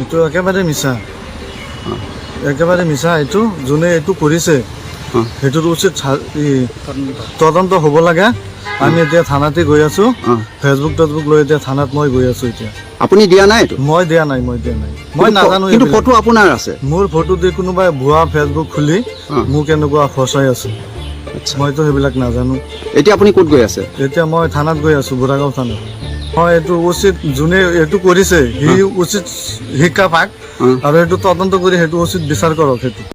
এইটো একেবাৰে মিছা এইটো যোনে এইটো কৰিছে সেইটোৰ উচিত তদন্ত হ'ব লাগে। আমি এতিয়া থানাতে গৈ আছো, ফেচবুক লৈ এতিয়া থানাত মই গৈ আছো। এতিয়া আপুনি দিয়া নাই? মই দিয়া নাই, মই নাজানো। কিন্তু ফটো আপোনাৰ আছে? মোৰ ফটো দি কোনোবাই ভুৱা ফেচবুক খুলি মোক এনেকুৱা ফচাই আছে। মইতো সেইবিলাক নাজানো। এতিয়া আপুনি ক'ত গৈ আছে? এতিয়া মই থানাত গৈ আছো, বুঢ়াগাঁও থানাত। হয়, এইটো উচিত, যোনে এইটো কৰিছে সি উচিত শিক্ষা পাক আৰু সেইটো তদন্ত কৰি সেইটো উচিত বিচাৰ কৰক। সেইটো